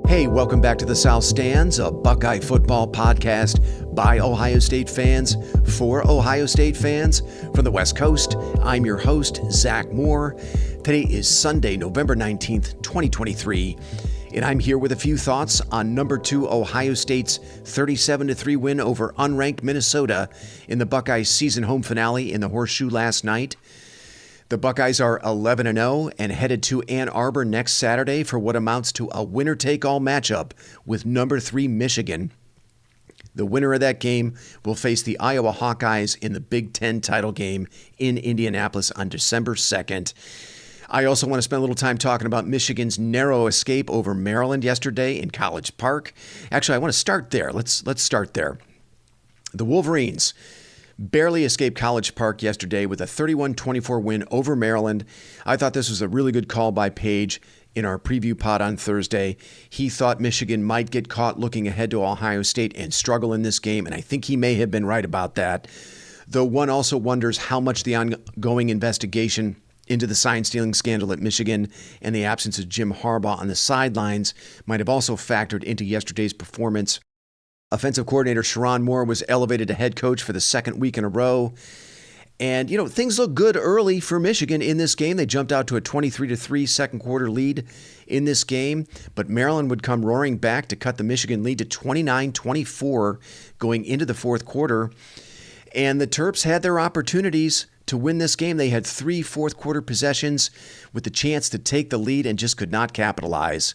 Hey, welcome back to the South Stands, a Buckeye football podcast by Ohio State fans for Ohio State fans from the West Coast. I'm your host, Zach Moore. Today is Sunday, November 19th, 2023, and I'm here with a few thoughts on number 2 Ohio State's 37-3 win over unranked Minnesota in the Buckeyes season home finale in the Horseshoe last night. The Buckeyes are 11-0 and headed to Ann Arbor next Saturday for what amounts to a winner-take-all matchup with number 3 Michigan. The winner of that game will face the Iowa Hawkeyes in the Big Ten title game in Indianapolis on December 2nd. I also want to spend a little time talking about Michigan's narrow escape over Maryland yesterday in College Park. Actually, I want to start there. Let's start there. The Wolverines barely escaped College Park yesterday with a 31-24 win over Maryland. I thought this was a really good call by Paige in our preview pod on Thursday. He thought Michigan might get caught looking ahead to Ohio State and struggle in this game, and I think he may have been right about that. Though one also wonders how much the ongoing investigation into the sign-stealing scandal at Michigan and the absence of Jim Harbaugh on the sidelines might have also factored into yesterday's performance. Offensive coordinator Sherrone Moore was elevated to head coach for the second week in a row. And, things look good early for Michigan in this game. They jumped out to a 23-3 second quarter lead in this game. But Maryland would come roaring back to cut the Michigan lead to 29-24 going into the fourth quarter. And the Terps had their opportunities to win this game. They had 3 fourth quarter possessions with the chance to take the lead and just could not capitalize.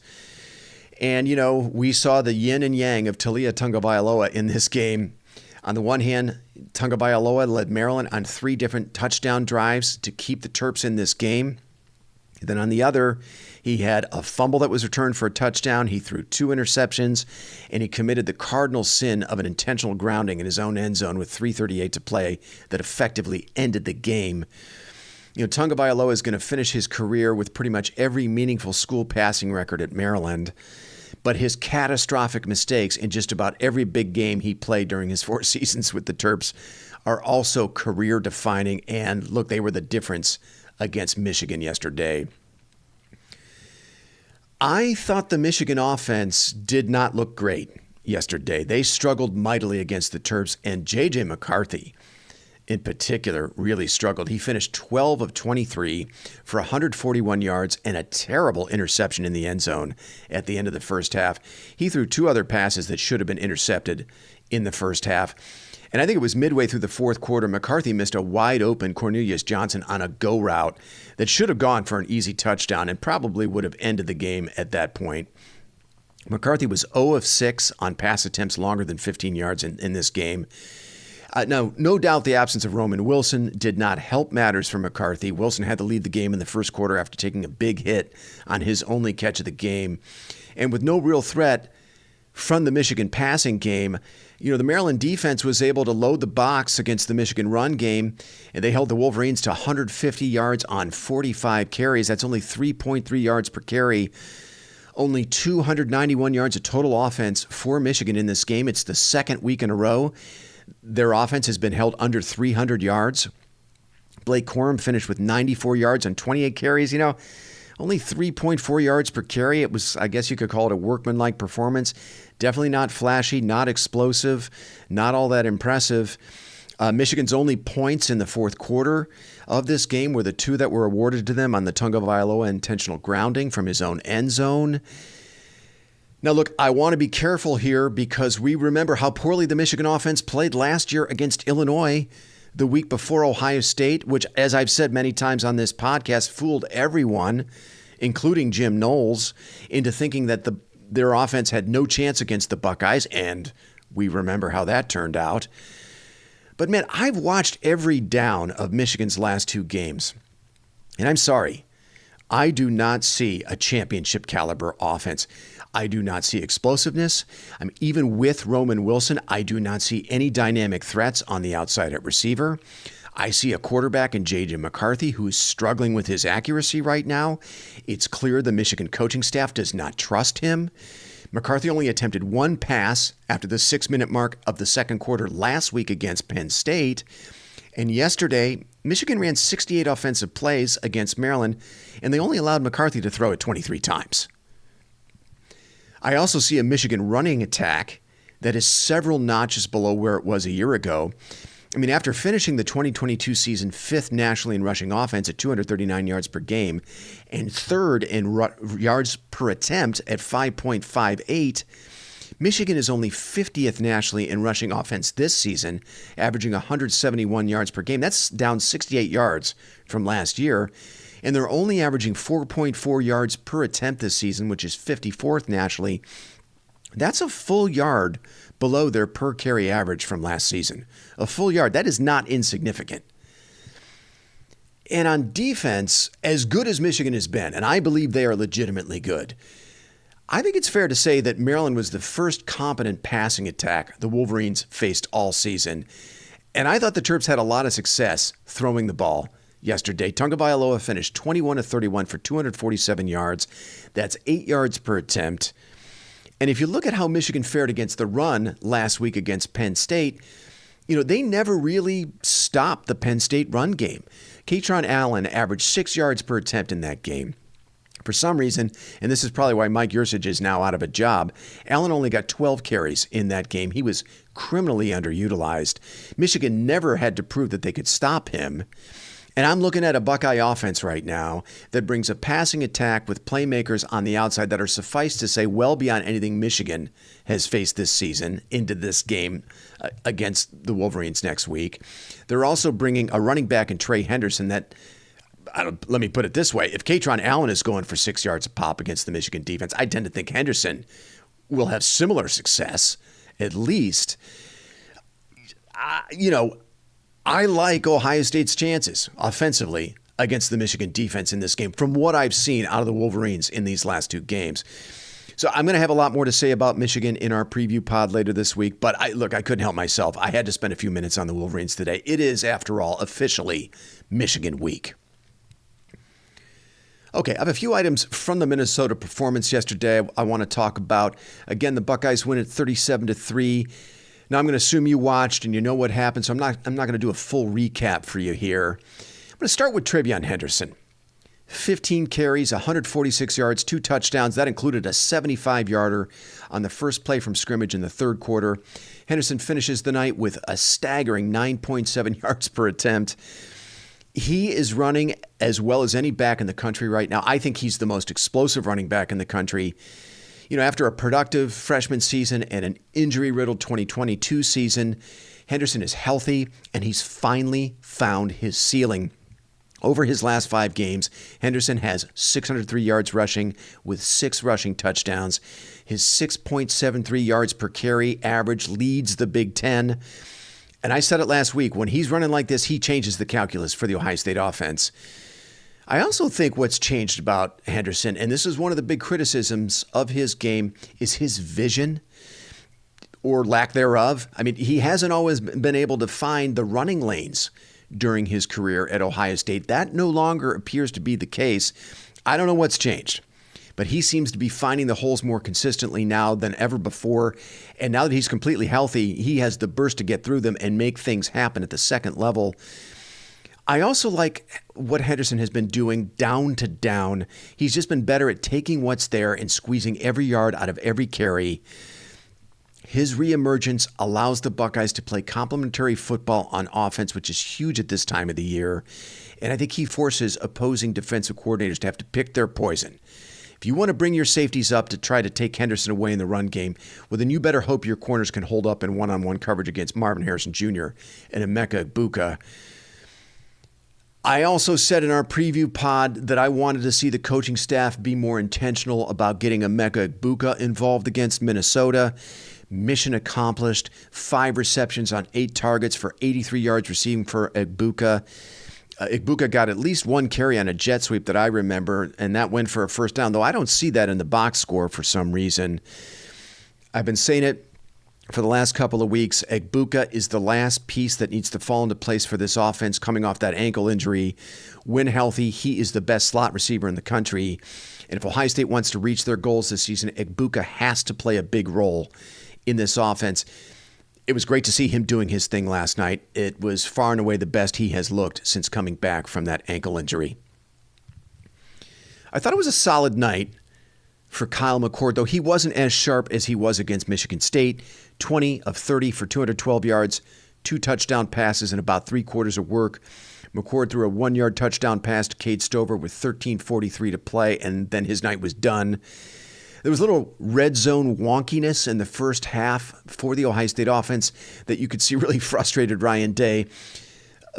And, we saw the yin and yang of Taulia Tagovailoa in this game. On the one hand, Tagovailoa led Maryland on 3 different touchdown drives to keep the Terps in this game. Then on the other, he had a fumble that was returned for a touchdown. He threw 2 interceptions, and he committed the cardinal sin of an intentional grounding in his own end zone with 3:38 to play that effectively ended the game. Tagovailoa is going to finish his career with pretty much every meaningful school passing record at Maryland. But his catastrophic mistakes in just about every big game he played during his 4 seasons with the Terps are also career-defining. And look, they were the difference against Michigan yesterday. I thought the Michigan offense did not look great yesterday. They struggled mightily against the Terps, and J.J. McCarthy in particular really struggled. He finished 12 of 23 for 141 yards and a terrible interception in the end zone at the end of the first half. He threw 2 other passes that should have been intercepted in the first half. And I think it was midway through the fourth quarter, McCarthy missed a wide open Cornelius Johnson on a go route that should have gone for an easy touchdown and probably would have ended the game at that point. McCarthy was 0 of 6 on pass attempts longer than 15 yards in this game. Now, no doubt the absence of Roman Wilson did not help matters for McCarthy. Wilson had to lead the game in the first quarter after taking a big hit on his only catch of the game. And with no real threat from the Michigan passing game, the Maryland defense was able to load the box against the Michigan run game, and they held the Wolverines to 150 yards on 45 carries. That's only 3.3 yards per carry. Only 291 yards of total offense for Michigan in this game. It's the second week in a row their offense has been held under 300 yards. Blake Corum finished with 94 yards on 28 carries. Only 3.4 yards per carry. It was, I guess you could call it a workmanlike performance. Definitely not flashy, not explosive, not all that impressive. Michigan's only points in the fourth quarter of this game were the 2 that were awarded to them on the Tagovailoa intentional grounding from his own end zone. Now, look, I want to be careful here because we remember how poorly the Michigan offense played last year against Illinois the week before Ohio State, which, as I've said many times on this podcast, fooled everyone, including Jim Knowles, into thinking that their offense had no chance against the Buckeyes, and we remember how that turned out. But, man, I've watched every down of Michigan's last 2 games, and I'm sorry, I do not see a championship caliber offense. I do not see explosiveness. Even with Roman Wilson, I do not see any dynamic threats on the outside at receiver. I see a quarterback in J.J. McCarthy who is struggling with his accuracy right now. It's clear the Michigan coaching staff does not trust him. McCarthy only attempted 1 pass after the 6-minute mark of the second quarter last week against Penn State. And yesterday, Michigan ran 68 offensive plays against Maryland, and they only allowed McCarthy to throw it 23 times. I also see a Michigan running attack that is several notches below where it was a year ago. I mean, after finishing the 2022 season fifth nationally in rushing offense at 239 yards per game and third in yards per attempt at 5.58, Michigan is only 50th nationally in rushing offense this season, averaging 171 yards per game. That's down 68 yards from last year. And they're only averaging 4.4 yards per attempt this season, which is 54th nationally. That's a full yard below their per carry average from last season. A full yard. That is not insignificant. And on defense, as good as Michigan has been, and I believe they are legitimately good, I think it's fair to say that Maryland was the first competent passing attack the Wolverines faced all season. And I thought the Terps had a lot of success throwing the ball yesterday. Tagovailoa finished 21 of 31 for 247 yards. That's 8 yards per attempt. And if you look at how Michigan fared against the run last week against Penn State, they never really stopped the Penn State run game. Kaytron Allen averaged 6 yards per attempt in that game. For some reason, and this is probably why Mike Yurcich is now out of a job, Allen only got 12 carries in that game. He was criminally underutilized. Michigan never had to prove that they could stop him. And I'm looking at a Buckeye offense right now that brings a passing attack with playmakers on the outside that are, suffice to say, well beyond anything Michigan has faced this season into this game against the Wolverines next week. They're also bringing a running back in Trey Henderson that, let me put it this way. If Kaytron Allen is going for 6 yards a pop against the Michigan defense, I tend to think Henderson will have similar success, at least. I like Ohio State's chances offensively against the Michigan defense in this game from what I've seen out of the Wolverines in these last two games. So I'm going to have a lot more to say about Michigan in our preview pod later this week. But I couldn't help myself. I had to spend a few minutes on the Wolverines today. It is, after all, officially Michigan week. Okay, I have a few items from the Minnesota performance yesterday I want to talk about. Again, the Buckeyes win at 37-3. Now, I'm going to assume you watched and you know what happened, so I'm not going to do a full recap for you here. I'm going to start with TreVeyon Henderson. 15 carries, 146 yards, 2 touchdowns. That included a 75-yarder on the first play from scrimmage in the third quarter. Henderson finishes the night with a staggering 9.7 yards per attempt. He is running as well as any back in the country right now. I think he's the most explosive running back in the country. After a productive freshman season and an injury-riddled 2022 season, Henderson is healthy, and he's finally found his ceiling. Over his last 5 games, Henderson has 603 yards rushing with 6 rushing touchdowns. His 6.73 yards per carry average leads the Big Ten. And I said it last week, when he's running like this, he changes the calculus for the Ohio State offense. I also think what's changed about Henderson, and this is one of the big criticisms of his game, is his vision or lack thereof. I mean, he hasn't always been able to find the running lanes during his career at Ohio State. That no longer appears to be the case. I don't know what's changed, but he seems to be finding the holes more consistently now than ever before. And now that he's completely healthy, he has the burst to get through them and make things happen at the second level. I also like what Henderson has been doing down to down. He's just been better at taking what's there and squeezing every yard out of every carry. His reemergence allows the Buckeyes to play complementary football on offense, which is huge at this time of the year. And I think he forces opposing defensive coordinators to have to pick their poison. If you want to bring your safeties up to try to take Henderson away in the run game, well, then you better hope your corners can hold up in one-on-one coverage against Marvin Harrison Jr. and Emeka Egbuka. I also said in our preview pod that I wanted to see the coaching staff be more intentional about getting Emeka Egbuka involved against Minnesota. Mission accomplished. 5 receptions on 8 targets for 83 yards receiving for Egbuka. Egbuka got at least 1 carry on a jet sweep that I remember, and that went for a first down, though I don't see that in the box score for some reason. I've been saying it for the last couple of weeks. Egbuka is the last piece that needs to fall into place for this offense coming off that ankle injury. When healthy, he is the best slot receiver in the country. And if Ohio State wants to reach their goals this season, Egbuka has to play a big role in this offense. It was great to see him doing his thing last night. It was far and away the best he has looked since coming back from that ankle injury. I thought it was a solid night for Kyle McCord, though he wasn't as sharp as he was against Michigan State. 20 of 30 for 212 yards, 2 touchdown passes, and about 3/4 of work. McCord threw a 1-yard touchdown pass to Cade Stover with 13:43 to play, and then his night was done. There was a little red zone wonkiness in the first half for the Ohio State offense that you could see really frustrated Ryan Day.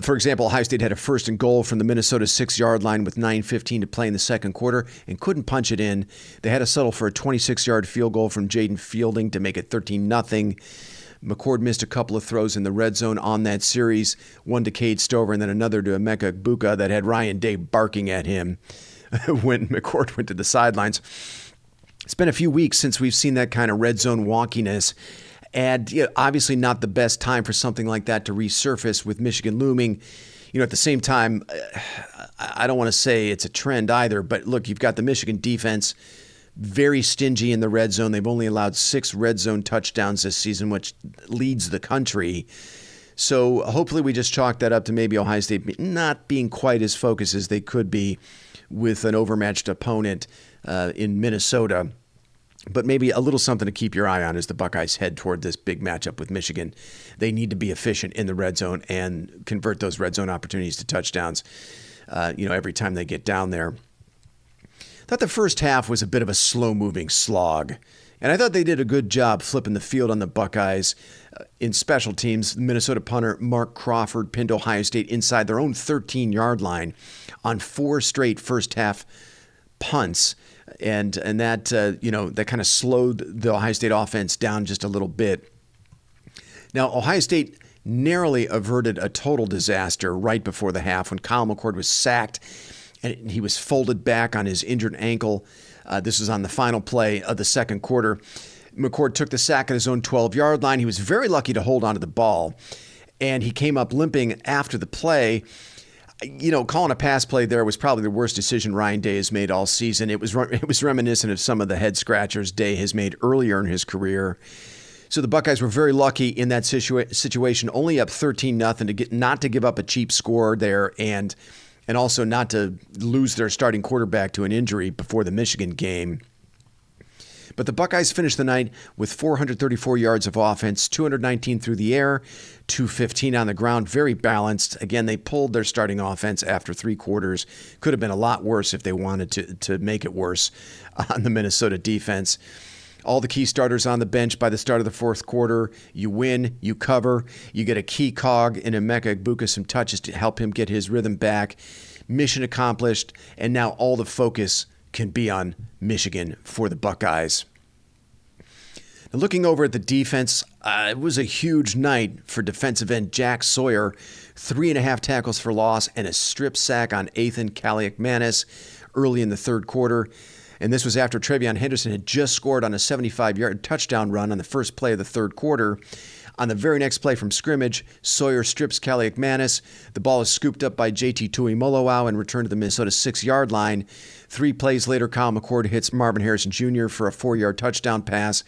For example, Ohio State had a 1st and goal from the Minnesota 6-yard line with 9:15 to play in the second quarter and couldn't punch it in. They had to settle for a 26-yard field goal from Jaden Fielding to make it 13-0. McCord missed a couple of throws in the red zone on that series, one to Cade Stover and then another to Emeka Egbuka that had Ryan Day barking at him when McCord went to the sidelines. It's been a few weeks since we've seen that kind of red zone wonkiness. And obviously not the best time for something like that to resurface with Michigan looming. At the same time, I don't want to say it's a trend either, but look, you've got the Michigan defense very stingy in the red zone. They've only allowed 6 red zone touchdowns this season, which leads the country. So hopefully we just chalk that up to maybe Ohio State not being quite as focused as they could be with an overmatched opponent in Minnesota. But maybe a little something to keep your eye on as the Buckeyes head toward this big matchup with Michigan. They need to be efficient in the red zone and convert those red zone opportunities to touchdowns, every time they get down there. I thought the first half was a bit of a slow-moving slog. And I thought they did a good job flipping the field on the Buckeyes. In special teams, Minnesota punter Mark Crawford pinned Ohio State inside their own 13-yard line on 4 straight first-half punts. And that, that kind of slowed the Ohio State offense down just a little bit. Now, Ohio State narrowly averted a total disaster right before the half when Kyle McCord was sacked and he was folded back on his injured ankle. This was on the final play of the second quarter. McCord took the sack at his own 12-yard line. He was very lucky to hold onto the ball, and he came up limping after the play. Calling a pass play there was probably the worst decision Ryan Day has made all season. It was reminiscent of some of the head scratchers Day has made earlier in his career. So the Buckeyes were very lucky in that situation, only up 13-0 not to give up a cheap score there and also not to lose their starting quarterback to an injury before the Michigan game. But the Buckeyes finished the night with 434 yards of offense, 219 through the air, 215 on the ground, very balanced. Again, they pulled their starting offense after 3 quarters. Could have been a lot worse if they wanted to make it worse on the Minnesota defense. All the key starters on the bench by the start of the fourth quarter. You win, you cover, you get a key cog in Emeka Egbuka, some touches to help him get his rhythm back. Mission accomplished, and now all the focus can be on Michigan for the Buckeyes. Now, looking over at the defense, it was a huge night for defensive end Jack Sawyer. 3.5 tackles for loss and a strip sack on Ethan Kaliakmanis early in the third quarter. And this was after Travion Henderson had just scored on a 75-yard touchdown run on the first play of the third quarter. On the very next play from scrimmage, Sawyer strips Kaliakmanis. The ball is scooped up by JT Tuimoloau and returned to the Minnesota 6-yard line. 3 plays later, Kyle McCord hits Marvin Harrison Jr. for a 4-yard touchdown pass.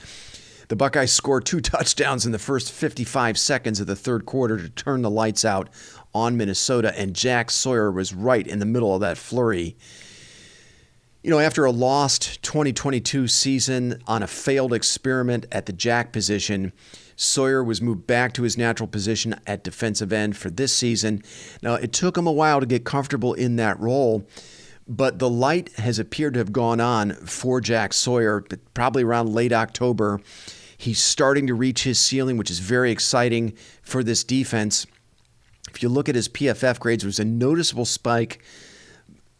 The Buckeyes scored 2 touchdowns in the first 55 seconds of the third quarter to turn the lights out on Minnesota, and Jack Sawyer was right in the middle of that flurry. After a lost 2022 season on a failed experiment at the jack position, Sawyer was moved back to his natural position at defensive end for this season. Now, it took him a while to get comfortable in that role, but the light has appeared to have gone on for Jack Sawyer, probably around late October. He's starting to reach his ceiling, which is very exciting for this defense. If you look at his PFF grades, there was a noticeable spike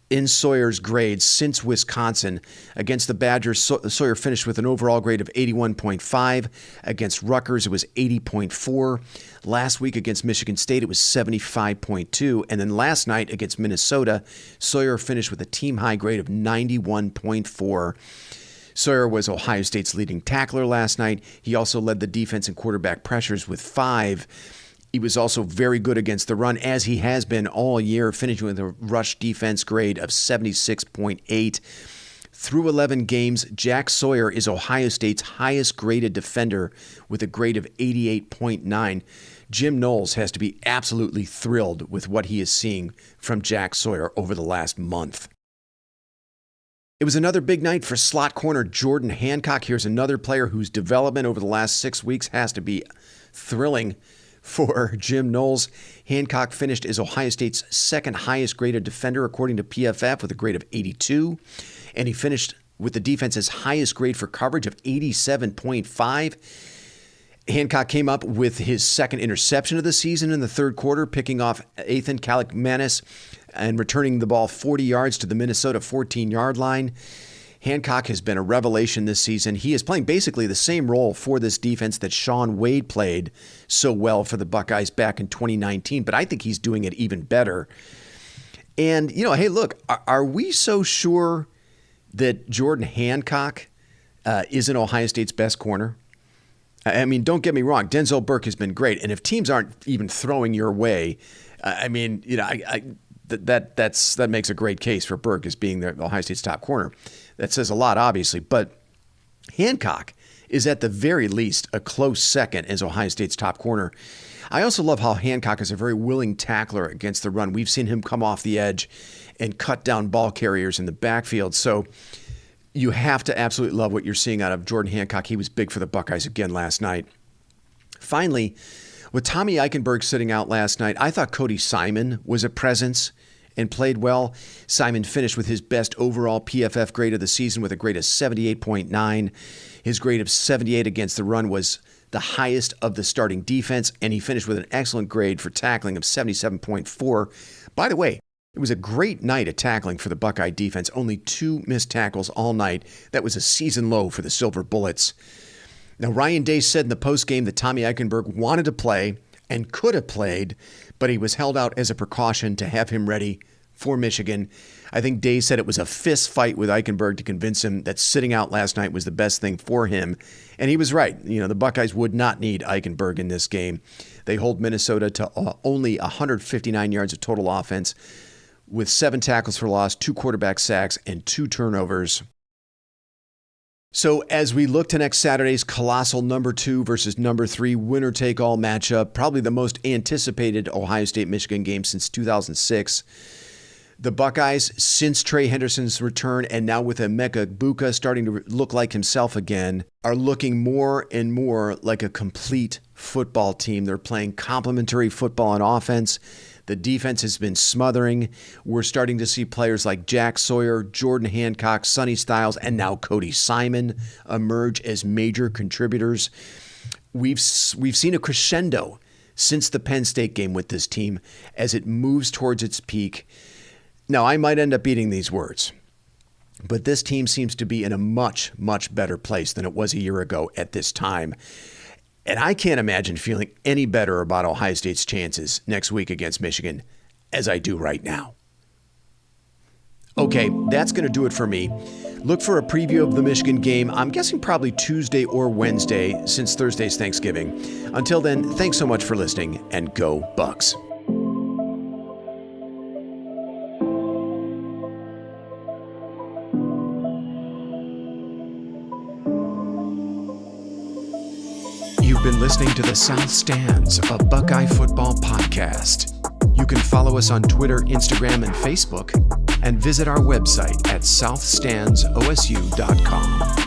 in Sawyer's grades since Wisconsin. Against the Badgers, Sawyer finished with an overall grade of 81.5. Against Rutgers, it was 80.4. Last week against Michigan State, it was 75.2. And then last night against Minnesota, Sawyer finished with a team-high grade of 91.4. Sawyer was Ohio State's leading tackler last night. He also led the defense in quarterback pressures with 5. He was also very good against the run, as he has been all year, finishing with a rush defense grade of 76.8. Through 11 games, Jack Sawyer is Ohio State's highest graded defender with a grade of 88.9. Jim Knowles has to be absolutely thrilled with what he is seeing from Jack Sawyer over the last month. It was another big night for slot corner Jordan Hancock. Here's another player whose development over the last 6 weeks has to be thrilling for Jim Knowles. Hancock finished as Ohio State's second highest graded defender according to PFF with a grade of 82. And he finished with the defense's highest grade for coverage of 87.5. Hancock came up with his second interception of the season in the third quarter, picking off Ethan Kalikmanis and returning the ball 40 yards to the Minnesota 14-yard line. Hancock has been a revelation this season. He is playing basically the same role for this defense that Shaun Wade played so well for the Buckeyes back in 2019, but I think he's doing it even better. And, hey, look, are we so sure that Jordan Hancock isn't Ohio State's best corner? I mean, don't get me wrong. Denzel Burke has been great. And if teams aren't even throwing your way, that makes a great case for Burke as being the Ohio State's top corner. That says a lot, obviously. But Hancock is at the very least a close second as Ohio State's top corner. I also love how Hancock is a very willing tackler against the run. We've seen him come off the edge and cut down ball carriers in the backfield. So you have to absolutely love what you're seeing out of Jordan Hancock. He was big for the Buckeyes again last night. Finally, with Tommy Eichenberg sitting out last night, I thought Cody Simon was a presence and played well. Simon finished with his best overall PFF grade of the season with a grade of 78.9. His grade of 78 against the run was the highest of the starting defense, and he finished with an excellent grade for tackling of 77.4. By the way, it was a great night of tackling for the Buckeye defense. Only 2 missed tackles all night. That was a season low for the Silver Bullets. Now, Ryan Day said in the postgame that Tommy Eichenberg wanted to play and could have played, but he was held out as a precaution to have him ready for Michigan. I think Day said it was a fist fight with Eichenberg to convince him that sitting out last night was the best thing for him. And he was right. The Buckeyes would not need Eichenberg in this game. They hold Minnesota to only 159 yards of total offense, with 7 tackles for loss, 2 quarterback sacks, and 2 turnovers. So as we look to next Saturday's colossal number 2 versus number 3 winner-take-all matchup, probably the most anticipated Ohio State-Michigan game since 2006, the Buckeyes, since Trey Henderson's return and now with Emeka Egbuka starting to look like himself again, are looking more and more like a complete football team. They're playing complementary football on offense. The defense has been smothering. We're starting to see players like Jack Sawyer, Jordan Hancock, Sonny Styles, and now Cody Simon emerge as major contributors. We've seen a crescendo since the Penn State game with this team as it moves towards its peak. Now, I might end up eating these words, but this team seems to be in a much, much better place than it was a year ago at this time. And I can't imagine feeling any better about Ohio State's chances next week against Michigan as I do right now. Okay, that's going to do it for me. Look for a preview of the Michigan game. I'm guessing probably Tuesday or Wednesday since Thursday's Thanksgiving. Until then, thanks so much for listening, and go Bucks. You've been listening to the South Stands, a Buckeye football podcast. You can follow us on Twitter, Instagram, and Facebook, and visit our website at southstandsosu.com.